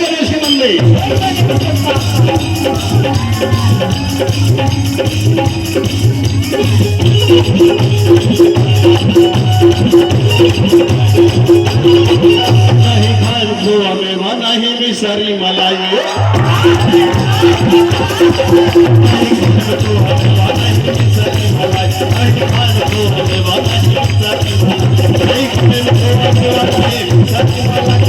गणेश की मम्मी नहीं खान खोआ मेवा नहीं मिसरी मलाई नहीं खान खोआ मेवा नहीं मिसरी मलाई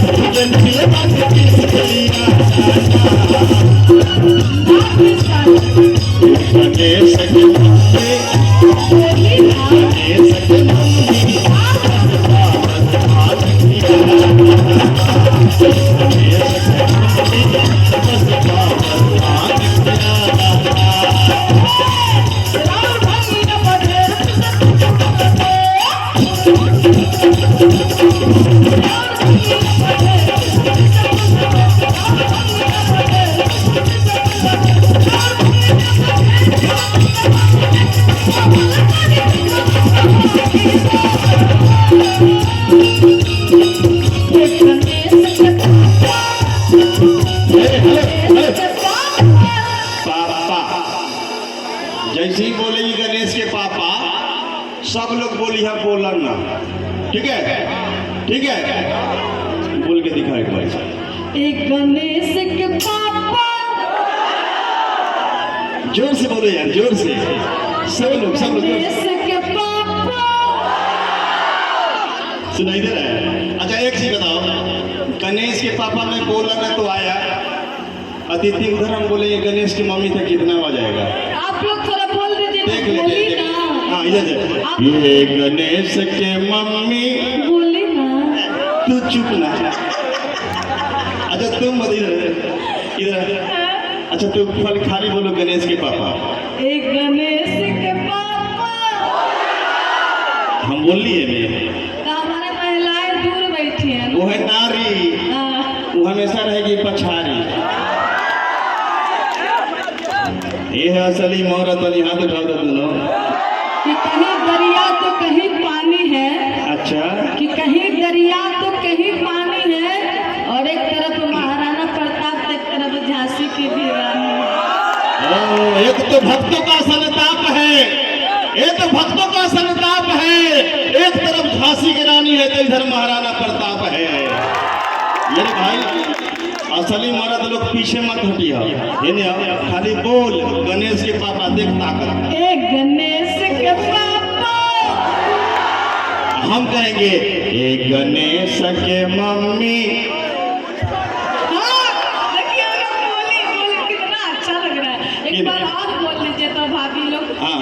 जैसे ही बोलेगी गणेश के पापा सब लोग बोली है बोलन ना। ठीक है ठीक है बोल के दिखा एक बार। एक गणेश के पापा जोर से बोलो यार जोर से सब लोग गणेश के पापा सुनाई दे रहा है। अच्छा एक चीज बताओ गणेश के पापा ने बोला ना तो आया अतिथि उधर हम बोले गणेश की मम्मी तक कितना आ जाएगा आप लोग थोड़ा बोल दीजिए देख ले बोली ना। हाँ इधर ये गणेश के मम्मी बोली ना तू चुप ना। अच्छा तुम मत इधर इधर अच्छा तुम खाली बोलो गणेश के पापा। एक गणेश के पापा हम बोल लिए मैं तो हमारे महिलाएं दूर बैठी हैं वो है नारी वो हमेशा रहेगी पछारी। ये है असली मोहरत वाली हाथ उठाओ तो दोनों कि कहीं दरिया तो कहीं पानी है। अच्छा कि कहीं दरिया तो कहीं पानी है और एक तरफ महाराणा प्रताप तो एक तरफ झांसी की भी रानी है। एक तो भक्तों का संताप है ये तो भक्तों का संताप है एक तरफ झांसी की रानी है तो इधर महाराणा प्रताप है। मेरे भाई असली मर्द लोग पीछे मत हटिया खाली बोल गणेश के पापा देख ताकत। एक गणेश के पापा हम कहेंगे एक गणेश के मम्मी। हाँ देखिए बोली कितना अच्छा लग रहा है। एक बार और बोल लीजिए तो भाभी लोग। हाँ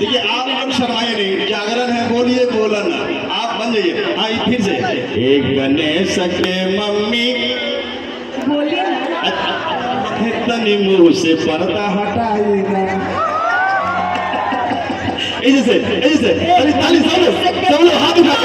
देखिए आप लोग शर्माए नहीं जागरण है बोलिए बोला ना आप बन जाइए। हाँ फिर से एक गणेश के मम्मी बोली ना तनी मुंह से पर्दा हटाएगा। ऐसे अरे ताली सब लोग हाथ उठा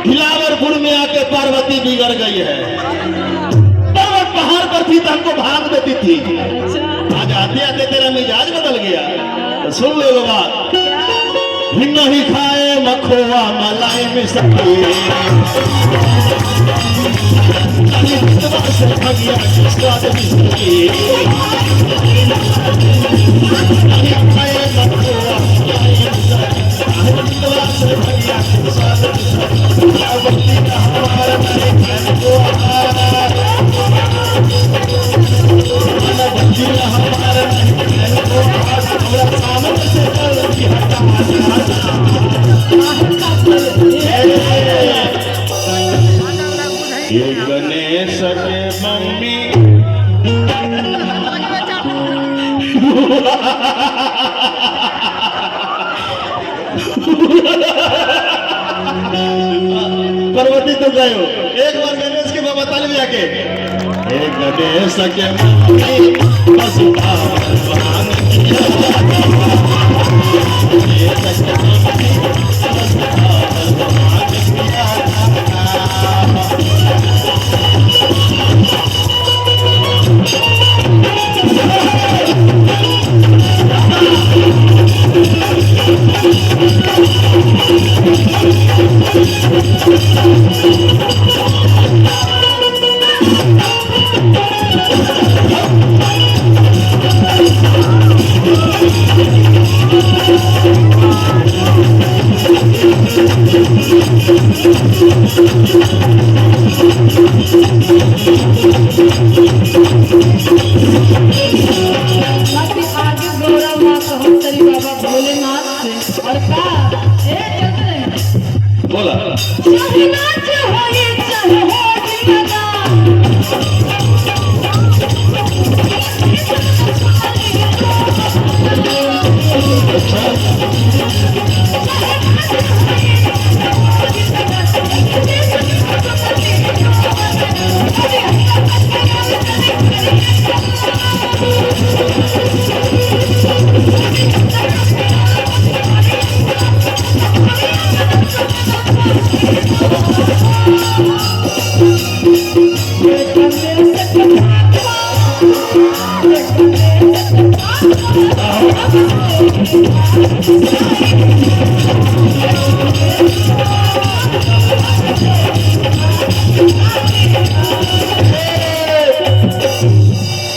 भिलावरपुर में आके पार्वती बिगड़ गई है। पर्वत पहाड़ पर थी तो हमको भाग देती थी। आज आते आते तेरा मिजाज बदल गया। तो सुन लो बात नहीं खाए मखोआ मलाई में सके हमारा पार्वती तो गयो एक बार गणेश के बाबा ताली बजा के एक गणेश के वसुधा भगवान बाकी आगे गौरव ना कहूँ तेरी बाबा भोलेनाथ से और का चल रहे बोला चाहे नाच हो ये चाहे हो जिंदा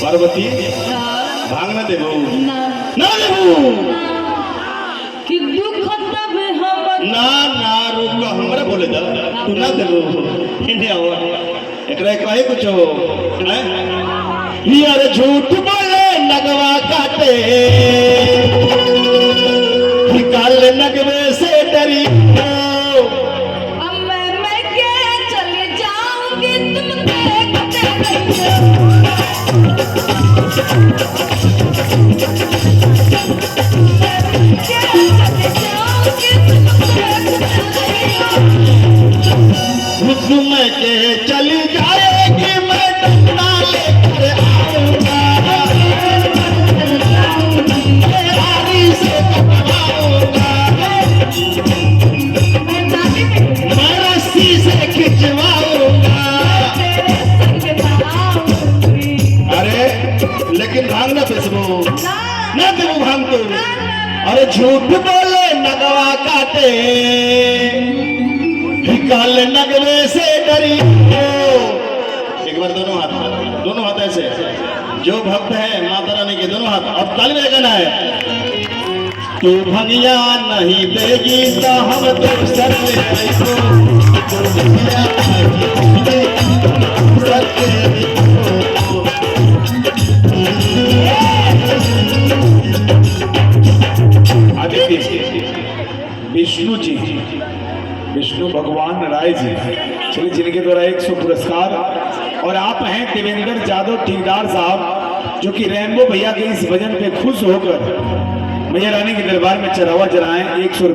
पार्वती भांग न देबो ना देबो कि दुख तब हम ना रुक हमरा बोले दा तू ना देबो इने आओ एकरा कहे कुछ हैं यार झूठ बोले नगवा काटे निकाल नगवे से डरी अब मैं के चले जाऊंगी तुम देखते रहिए हुक्म के चली जाएगी मैं डंडा लेकर आऊंगा तेरी से कटवाऊंगा मैं रस्सी से खिंचवाऊंगा अरे लेकिन भांग ना बेचबो ना देबो भांग तो अरे झूठ बोले नगवा काटे काल नगवे से डरी एक बार दोनों हाथ ऐसे जो भक्त है माता रानी के दोनों हाथ अब ताली में लगाना है तू भंगिया नहीं देगी तो हम तो सर ले आएंगे तू भंगिया नहीं देगी सर ले आएंगे। विष्णु जी विष्णु भगवान राय जी चलिए जिनके द्वारा 100 पुरस्कार और आप हैं देवेंद्र जादव ठेकेदार साहब जो कि रेनबो भैया के इस भजन पे खुश होकर मैया रानी के दरबार में चढ़ावा चढ़ाएं 100 रुपये